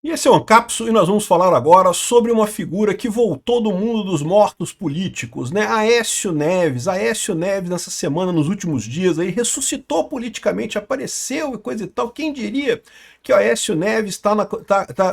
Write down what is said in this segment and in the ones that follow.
E esse é o Ancapso e nós vamos falar agora sobre uma figura que voltou do mundo dos mortos políticos, né? Aécio Neves. Aécio Neves nessa semana, nos últimos dias, aí ressuscitou politicamente, apareceu e coisa e tal. Quem diria que o Aécio Neves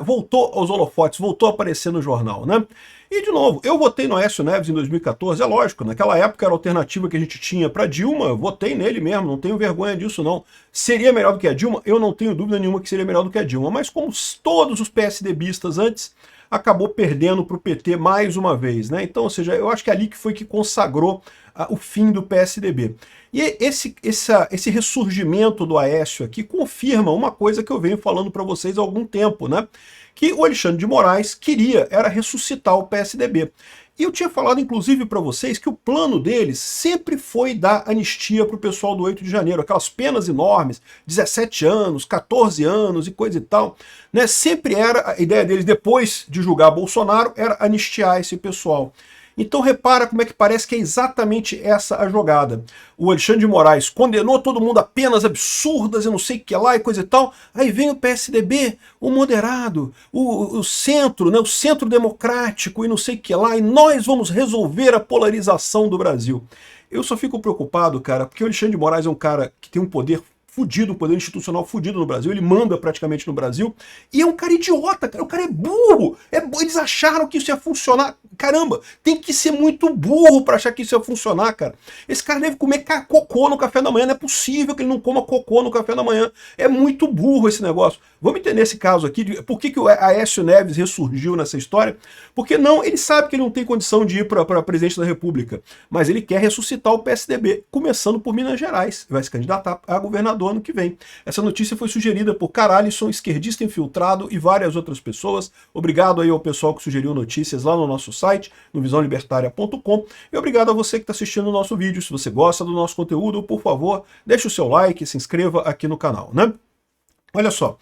voltou aos holofotes, voltou a aparecer no jornal, né? E, de novo, eu votei no Aécio Neves em 2014, é lógico, naquela época era a alternativa que a gente tinha para Dilma, eu votei nele mesmo, não tenho vergonha disso não. Seria melhor do que a Dilma? Eu não tenho dúvida nenhuma que seria melhor do que a Dilma, mas como todos os PSDBistas antes, acabou perdendo para o PT mais uma vez, né? Então, ou seja, eu acho que é ali que foi que consagrou o fim do PSDB. E esse ressurgimento do Aécio aqui confirma uma coisa que eu venho falando para vocês há algum tempo, né? Que o Alexandre de Moraes queria era ressuscitar o PSDB. E eu tinha falado, inclusive, para vocês que o plano deles sempre foi dar anistia para o pessoal do 8 de janeiro, aquelas penas enormes, 17 anos, 14 anos e coisa e tal. Né? Sempre era a ideia deles, depois de julgar Bolsonaro, era anistiar esse pessoal. Então repara como é que parece que é exatamente essa a jogada. O Alexandre de Moraes condenou todo mundo a penas absurdas e não sei o que lá e coisa e tal. Aí vem o PSDB, o moderado, o centro, né, o centro democrático e não sei o que lá, e nós vamos resolver a polarização do Brasil. Eu só fico preocupado, cara, porque o Alexandre de Moraes é um cara que tem um poder fudido, um poder institucional fudido no Brasil, ele manda praticamente no Brasil, e é um cara idiota, cara, o cara é burro, eles acharam que isso ia funcionar, caramba, tem que ser muito burro para achar que isso ia funcionar, cara. Esse cara deve comer cocô no café da manhã, não é possível que ele não coma cocô no café da manhã, é muito burro esse negócio. Vamos entender esse caso aqui, por que o Aécio Neves ressurgiu nessa história? Porque não, ele sabe que ele não tem condição de ir para presidente da República, mas ele quer ressuscitar o PSDB, começando por Minas Gerais, vai se candidatar a governador ano que vem. Essa notícia foi sugerida por Caralisson, esquerdista infiltrado, e várias outras pessoas. Obrigado aí ao pessoal que sugeriu notícias lá no nosso site, no visãolibertaria.com, e obrigado a você que está assistindo o nosso vídeo. Se você gosta do nosso conteúdo, por favor, deixe o seu like, se inscreva aqui no canal, né? Olha só,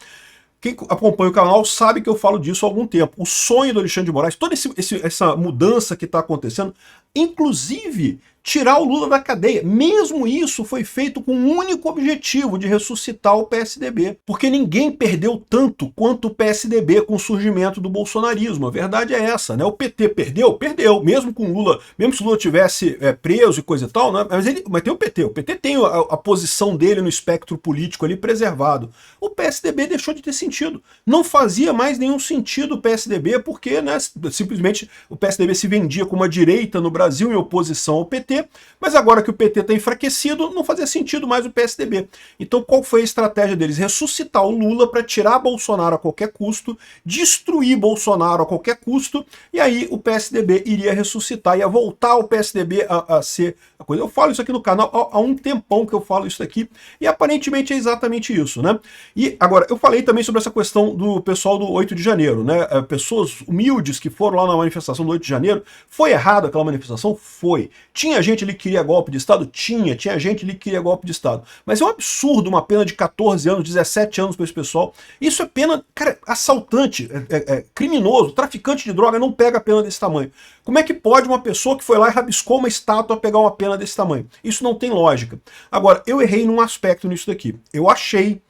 quem acompanha o canal sabe que eu falo disso há algum tempo. O sonho do Alexandre de Moraes, toda essa mudança que está acontecendo, inclusive tirar o Lula da cadeia. Mesmo isso foi feito com o único objetivo de ressuscitar o PSDB. Porque ninguém perdeu tanto quanto o PSDB com o surgimento do bolsonarismo. A verdade é essa, né? O PT perdeu? Perdeu. Mesmo com o Lula, mesmo se o Lula tivesse preso e coisa e tal, né? Mas tem o PT. O PT tem a posição dele no espectro político ali preservado. O PSDB deixou de ter sentido. Não fazia mais nenhum sentido o PSDB porque, né, simplesmente o PSDB se vendia como uma direita no Brasil em oposição ao PT, mas agora que o PT está enfraquecido, não fazia sentido mais o PSDB. Então qual foi a estratégia deles? Ressuscitar o Lula para tirar Bolsonaro a qualquer custo, destruir Bolsonaro a qualquer custo, e aí o PSDB iria ressuscitar, ia voltar o PSDB a ser a coisa. Eu falo isso aqui no canal há um tempão que eu falo isso aqui, e aparentemente é exatamente isso, né? E agora, eu falei também sobre essa questão do pessoal do 8 de janeiro, né? Pessoas humildes que foram lá na manifestação do 8 de janeiro. Foi errado aquela manifestação? Foi. Tinha gente ali que queria golpe de Estado? Tinha gente ali que queria golpe de Estado. Mas é um absurdo uma pena de 14 anos, 17 anos para esse pessoal. Isso é pena, cara, assaltante, criminoso, traficante de droga não pega pena desse tamanho. Como é que pode uma pessoa que foi lá e rabiscou uma estátua pegar uma pena desse tamanho? Isso não tem lógica. Agora, eu errei num aspecto nisso daqui. Eu achei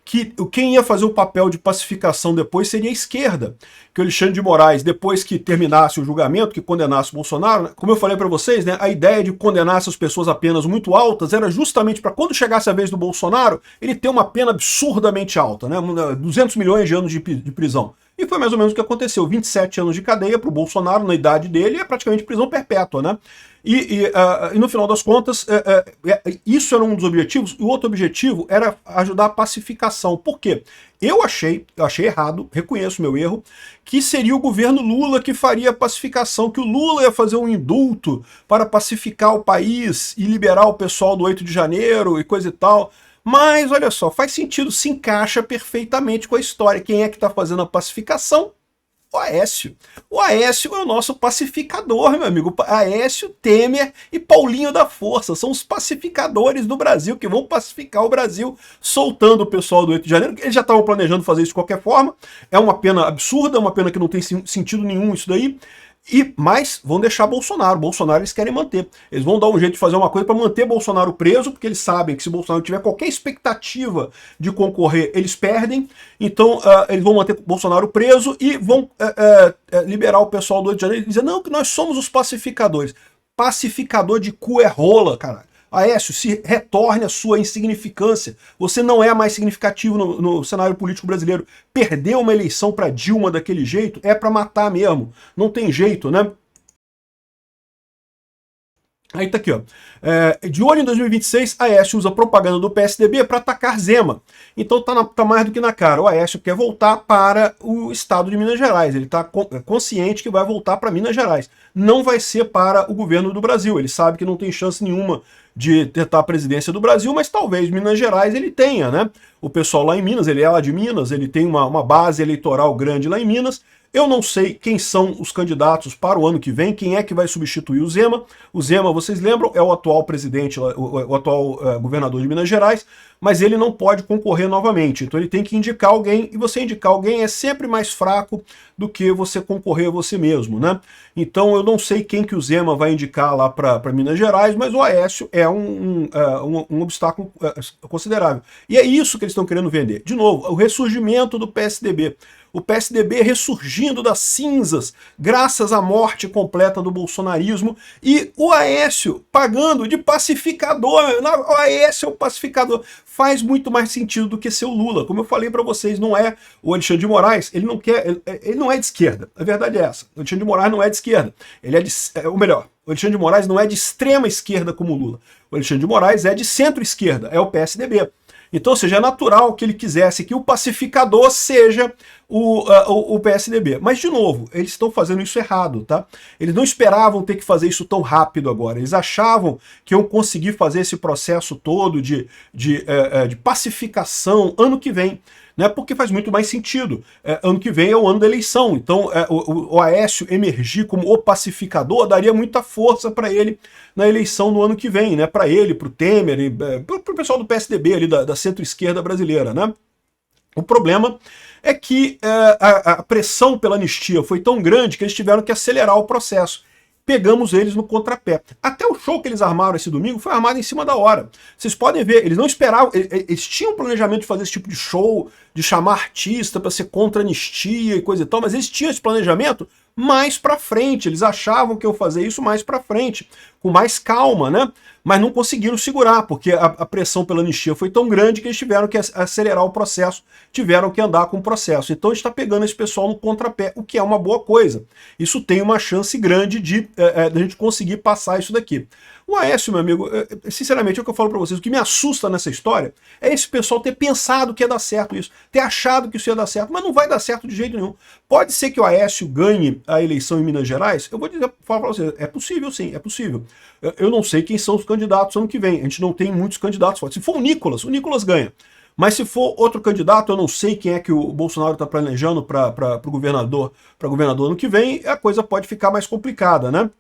que quem ia fazer o papel de pacificação depois seria a esquerda, que o Alexandre de Moraes, depois que terminasse o julgamento, que condenasse o Bolsonaro, como eu falei para vocês, né, a ideia de condenar essas pessoas a penas muito altas era justamente para quando chegasse a vez do Bolsonaro, ele ter uma pena absurdamente alta, né, 200 milhões de anos de prisão. E foi mais ou menos o que aconteceu, 27 anos de cadeia para o Bolsonaro, na idade dele, é praticamente prisão perpétua, né? E no final das contas, isso era um dos objetivos, e o outro objetivo era ajudar a pacificação. Por quê? Eu achei errado, reconheço meu erro, que seria o governo Lula que faria a pacificação, que o Lula ia fazer um indulto para pacificar o país e liberar o pessoal do 8 de janeiro e coisa e tal. Mas, olha só, faz sentido, se encaixa perfeitamente com a história. Quem é que está fazendo a pacificação? O Aécio. O Aécio é o nosso pacificador, meu amigo. Aécio, Temer e Paulinho da Força. São os pacificadores do Brasil, que vão pacificar o Brasil, soltando o pessoal do 8 de janeiro. Eles já estavam planejando fazer isso de qualquer forma. É uma pena absurda, uma pena que não tem sentido nenhum isso daí. Mas vão deixar Bolsonaro. Bolsonaro eles querem manter. Eles vão dar um jeito de fazer uma coisa para manter Bolsonaro preso, porque eles sabem que se Bolsonaro tiver qualquer expectativa de concorrer, eles perdem. Então eles vão manter Bolsonaro preso e vão liberar o pessoal do Rio de Janeiro e dizer, não, que nós somos os pacificadores. Pacificador de cu é rola, caralho. Aécio, se retorne a sua insignificância. Você não é mais significativo no cenário político brasileiro. Perder uma eleição para Dilma daquele jeito é para matar mesmo. Não tem jeito, né? Aí tá aqui, ó. De olho em 2026, Aécio usa propaganda do PSDB para atacar Zema. Então tá mais do que na cara. O Aécio quer voltar para o estado de Minas Gerais. Ele está consciente que vai voltar para Minas Gerais. Não vai ser para o governo do Brasil. Ele sabe que não tem chance nenhuma de tentar a presidência do Brasil, mas talvez Minas Gerais ele tenha, né? O pessoal lá em Minas, ele é lá de Minas, ele tem uma base eleitoral grande lá em Minas. Eu não sei quem são os candidatos para o ano que vem, quem é que vai substituir o Zema. O Zema, vocês lembram, é o atual presidente, o atual governador de Minas Gerais, mas ele não pode concorrer novamente. Então ele tem que indicar alguém, e você indicar alguém é sempre mais fraco do que você concorrer a você mesmo, né? Então eu não sei quem que o Zema vai indicar lá para Minas Gerais, mas o Aécio é um obstáculo considerável. E é isso que eles estão querendo vender. De novo, o ressurgimento do PSDB. O PSDB ressurgindo das cinzas, graças à morte completa do bolsonarismo, e o Aécio pagando de pacificador. O Aécio é o pacificador. Faz muito mais sentido do que ser o Lula. Como eu falei para vocês, não é o Alexandre de Moraes, ele não é de esquerda. A verdade é essa. O Alexandre de Moraes não é de esquerda. Ele é de, ou melhor, o Alexandre de Moraes não é de extrema esquerda como o Lula. O Alexandre de Moraes é de centro-esquerda, é o PSDB. Então, ou seja, é natural que ele quisesse que o pacificador seja o PSDB. Mas, de novo, eles estão fazendo isso errado, tá? Eles não esperavam ter que fazer isso tão rápido agora. Eles achavam que iam conseguir fazer esse processo todo de pacificação ano que vem. Né, porque faz muito mais sentido. Ano que vem é o ano da eleição, então o Aécio emergir como o pacificador daria muita força para ele na eleição no ano que vem, né, para ele, para o Temer, para o pessoal do PSDB, ali, da centro-esquerda brasileira. Né? O problema é que a pressão pela anistia foi tão grande que eles tiveram que acelerar o processo. Pegamos eles no contrapé. Até o show que eles armaram esse domingo foi armado em cima da hora. Vocês podem ver, eles não esperavam, eles tinham um planejamento de fazer esse tipo de show, de chamar artista para ser contra a anistia e coisa e tal, mas eles tinham esse planejamento mais para frente, eles achavam que eu fazer isso mais para frente, com mais calma, né? Mas não conseguiram segurar, porque a pressão pela anistia foi tão grande que eles tiveram que acelerar o processo, tiveram que andar com o processo. Então a gente está pegando esse pessoal no contrapé, o que é uma boa coisa. Isso tem uma chance grande de a gente conseguir passar isso daqui. O Aécio, meu amigo, sinceramente, é o que eu falo para vocês, o que me assusta nessa história é esse pessoal ter pensado que ia dar certo isso, ter achado que isso ia dar certo, mas não vai dar certo de jeito nenhum. Pode ser que o Aécio ganhe a eleição em Minas Gerais? Eu vou falar para vocês, é possível sim, é possível. Eu não sei quem são os candidatos ano que vem, a gente não tem muitos candidatos fortes. Se for o Nicolas ganha. Mas se for outro candidato, eu não sei quem é que o Bolsonaro está planejando para governador ano que vem, a coisa pode ficar mais complicada, né?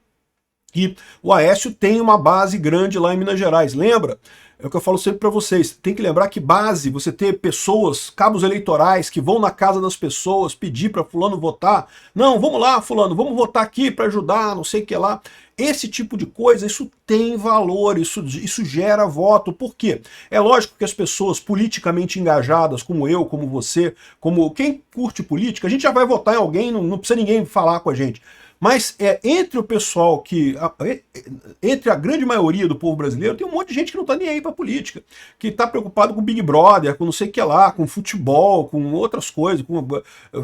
E o Aécio tem uma base grande lá em Minas Gerais, lembra? É o que eu falo sempre para vocês, tem que lembrar que base, você ter pessoas, cabos eleitorais que vão na casa das pessoas pedir para fulano votar, não, vamos lá fulano, vamos votar aqui para ajudar, não sei o que lá, esse tipo de coisa, isso tem valor, isso gera voto, por quê? É lógico que as pessoas politicamente engajadas, como eu, como você, como quem curte política, a gente já vai votar em alguém, não precisa ninguém falar com a gente. Mas entre o pessoal entre a grande maioria do povo brasileiro, tem um monte de gente que não tá nem aí pra política, que tá preocupado com Big Brother, com não sei o que lá, com futebol, com outras coisas, com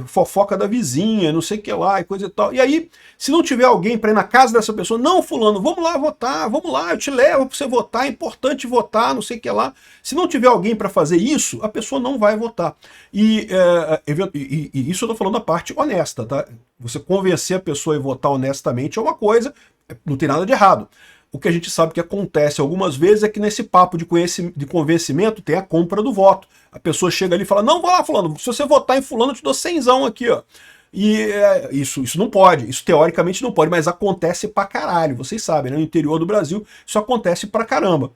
fofoca da vizinha, não sei o que lá e coisa e tal. E aí, se não tiver alguém pra ir na casa dessa pessoa, não, fulano, vamos lá votar, vamos lá, eu te levo pra você votar, é importante votar, não sei o que lá. Se não tiver alguém pra fazer isso, a pessoa não vai votar. E isso eu tô falando da parte honesta, tá? Você convencer a pessoa a votar honestamente é uma coisa, não tem nada de errado. O que a gente sabe que acontece algumas vezes é que nesse papo de convencimento tem a compra do voto. A pessoa chega ali e fala, não, vai lá fulano, se você votar em fulano eu te dou 100zão aqui, ó. E isso não pode, isso teoricamente não pode, mas acontece pra caralho, vocês sabem, né? No interior do Brasil isso acontece pra caramba.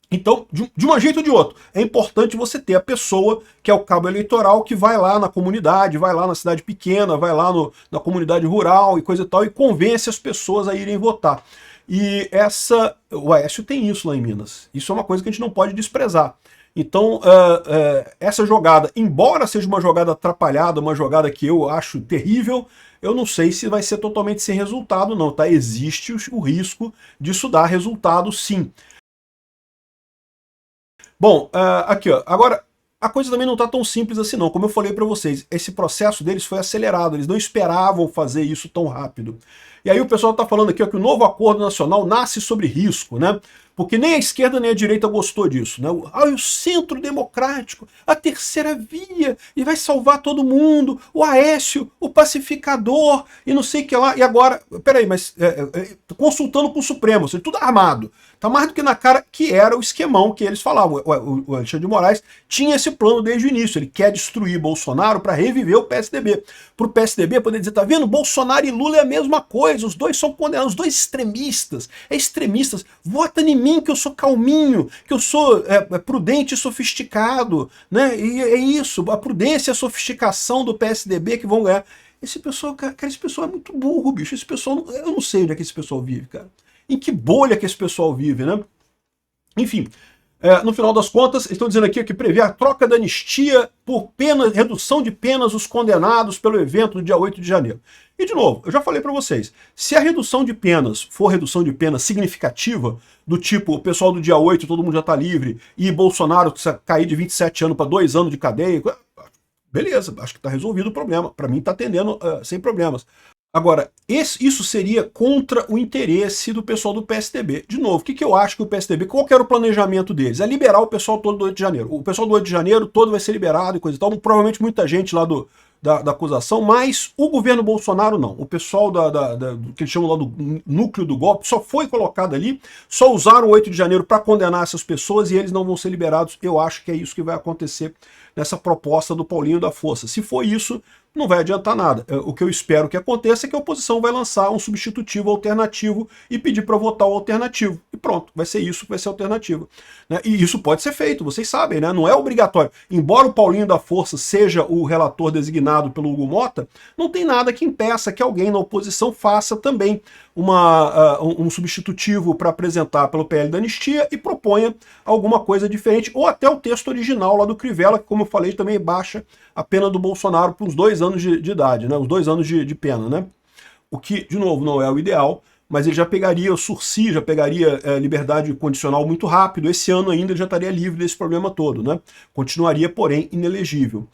Então, de um jeito ou de outro, é importante você ter a pessoa que é o cabo eleitoral que vai lá na comunidade, vai lá na cidade pequena, vai lá na comunidade rural e coisa e tal, e convence as pessoas a irem votar. E o Aécio tem isso lá em Minas. Isso é uma coisa que a gente não pode desprezar. Então, essa jogada, embora seja uma jogada atrapalhada, uma jogada que eu acho terrível, eu não sei se vai ser totalmente sem resultado, não, tá? Existe o risco disso dar resultado, sim. Bom, aqui, ó. Agora, a coisa também não está tão simples assim, não. Como eu falei para vocês, esse processo deles foi acelerado, eles não esperavam fazer isso tão rápido. E aí o pessoal está falando aqui ó, que o novo acordo nacional nasce sobre risco, né? Porque nem a esquerda nem a direita gostou disso, né? O centro democrático, a terceira via, e vai salvar todo mundo, o Aécio, o pacificador, e não sei o que lá. E agora, peraí, mas consultando com o Supremo, ou seja, tudo armado. Tá mais do que na cara que era o esquemão que eles falavam. O Alexandre de Moraes tinha esse plano desde o início. Ele quer destruir Bolsonaro para reviver o PSDB. Para o PSDB poder dizer, tá vendo? Bolsonaro e Lula é a mesma coisa. Os dois são condenados, os dois extremistas. Extremistas. Vota em mim que eu sou calminho, que eu sou prudente e sofisticado. Né? E é isso. A prudência e a sofisticação do PSDB que vão ganhar. Esse pessoal, cara, esse pessoal é muito burro, bicho. Esse pessoal, eu não sei onde é que esse pessoal vive, cara. Em que bolha que esse pessoal vive, né? Enfim, no final das contas, eles estão dizendo aqui que prevê a troca da anistia por redução de penas dos condenados pelo evento do dia 8 de janeiro. E, de novo, eu já falei para vocês, se a redução de penas for redução de pena significativa, do tipo, o pessoal do dia 8, todo mundo já está livre, e Bolsonaro cair de 27 anos para 2 anos de cadeia, beleza, acho que está resolvido o problema. Para mim está atendendo sem problemas. Agora, isso seria contra o interesse do pessoal do PSDB. De novo, o que eu acho que o PSDB, qual que era o planejamento deles? É liberar o pessoal todo do 8 de janeiro. O pessoal do 8 de janeiro todo vai ser liberado e coisa e tal. Provavelmente muita gente lá da acusação, mas o governo Bolsonaro não. O pessoal do que eles chamam lá do núcleo do golpe só foi colocado ali, só usaram o 8 de janeiro para condenar essas pessoas e eles não vão ser liberados. Eu acho que é isso que vai acontecer nessa proposta do Paulinho da Força. Se for isso, não vai adiantar nada. O que eu espero que aconteça é que a oposição vai lançar um substitutivo alternativo e pedir para votar o alternativo. E pronto, vai ser isso que vai ser a alternativa. Né? E isso pode ser feito, vocês sabem, né? Não é obrigatório. Embora o Paulinho da Força seja o relator designado pelo Hugo Mota, não tem nada que impeça que alguém na oposição faça também um substitutivo para apresentar pelo PL da Anistia e proponha alguma coisa diferente, ou até o texto original lá do Crivella, que, como eu falei, também baixa a pena do Bolsonaro para uns 2 anos de idade, né? Os 2 anos de pena, né? O que, de novo, não é o ideal, mas ele já pegaria o sursi, já pegaria liberdade condicional muito rápido. Esse ano ainda ele já estaria livre desse problema todo, né? Continuaria, porém, inelegível.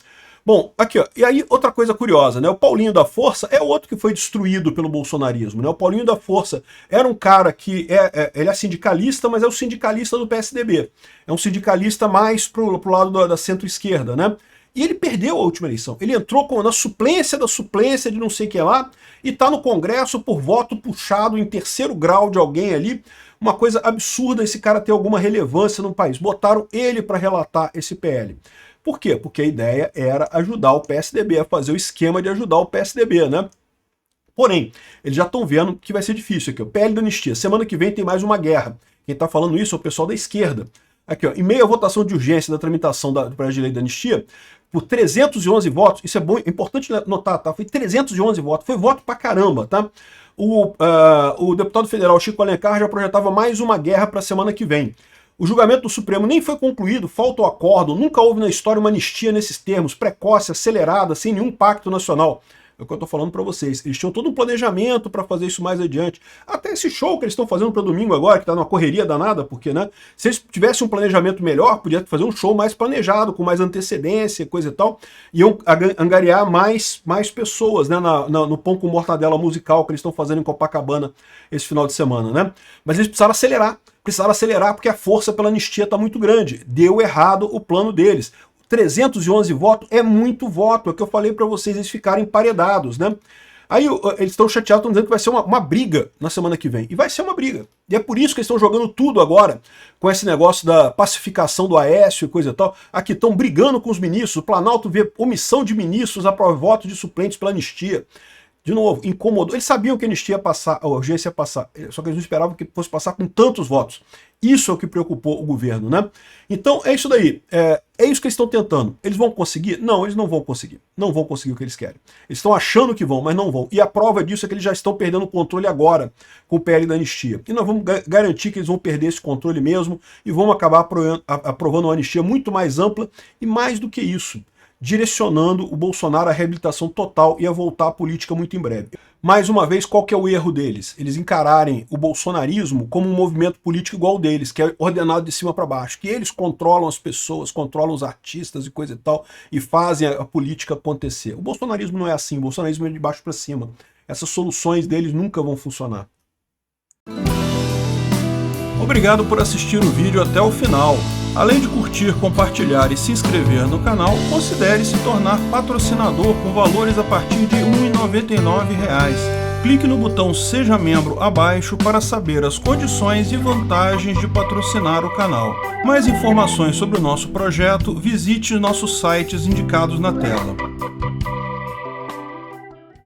Bom, aqui, ó, e aí outra coisa curiosa, né? O Paulinho da Força é outro que foi destruído pelo bolsonarismo, né? O Paulinho da Força era um cara que ele é sindicalista, mas é o sindicalista do PSDB. É um sindicalista mais pro lado da centro-esquerda, né? E ele perdeu a última eleição. Ele entrou na suplência da suplência de não sei o que lá e está no Congresso por voto puxado em terceiro grau de alguém ali. Uma coisa absurda esse cara ter alguma relevância no país. Botaram ele para relatar esse PL. Por quê? Porque a ideia era ajudar o PSDB a fazer o esquema de ajudar o PSDB, né? Porém, eles já estão vendo que vai ser difícil aqui. O PL da Anistia. Semana que vem tem mais uma guerra. Quem está falando isso é o pessoal da esquerda. Aqui, ó, em meio à votação de urgência da tramitação do projeto de lei da anistia, por 311 votos, isso é bom, é importante notar, tá? Foi 311 votos, foi voto pra caramba, tá? O deputado federal Chico Alencar já projetava mais uma guerra para a semana que vem. O julgamento do Supremo nem foi concluído, falta o acordo, nunca houve na história uma anistia nesses termos, precoce, acelerada, sem nenhum pacto nacional. É o que eu estou falando para vocês. Eles tinham todo um planejamento para fazer isso mais adiante. Até esse show que eles estão fazendo para domingo agora, que está numa correria danada, porque, né? Se eles tivessem um planejamento melhor, podia fazer um show mais planejado, com mais antecedência, coisa e tal. Iam angariar mais pessoas, né? No pão com mortadela musical que eles estão fazendo em Copacabana esse final de semana, né? Mas eles precisaram acelerar porque a força pela anistia está muito grande. Deu errado o plano deles. 311 votos é muito voto, é o que eu falei para vocês, eles ficarem emparedados, né? Aí eles estão chateados, estão dizendo que vai ser uma briga na semana que vem. E vai ser uma briga. E é por isso que eles estão jogando tudo agora, com esse negócio da pacificação do Aécio e coisa e tal. Aqui estão brigando com os ministros, o Planalto vê omissão de ministros, aprova voto de suplentes pela anistia. De novo, incomodou. Eles sabiam que a anistia ia passar, a urgência ia passar, só que eles não esperavam que fosse passar com tantos votos. Isso é o que preocupou o governo, né? Então é isso daí. É isso que eles estão tentando. Eles vão conseguir? Não, eles não vão conseguir. Não vão conseguir o que eles querem. Eles estão achando que vão, mas não vão. E a prova disso é que eles já estão perdendo o controle agora com o PL da anistia. E nós vamos garantir que eles vão perder esse controle mesmo e vão acabar aprovando uma anistia muito mais ampla e mais do que isso, direcionando o Bolsonaro à reabilitação total e a voltar à política muito em breve. Mais uma vez, qual que é o erro deles? Eles encararem o bolsonarismo como um movimento político igual ao deles, que é ordenado de cima para baixo, que eles controlam as pessoas, controlam os artistas e coisa e tal, e fazem a política acontecer. O bolsonarismo não é assim, o bolsonarismo é de baixo para cima. Essas soluções deles nunca vão funcionar. Obrigado por assistir o vídeo até o final. Além de curtir, compartilhar e se inscrever no canal, considere se tornar patrocinador com valores a partir de R$ 1,99. Clique no botão Seja Membro abaixo para saber as condições e vantagens de patrocinar o canal. Mais informações sobre o nosso projeto, visite nossos sites indicados na tela.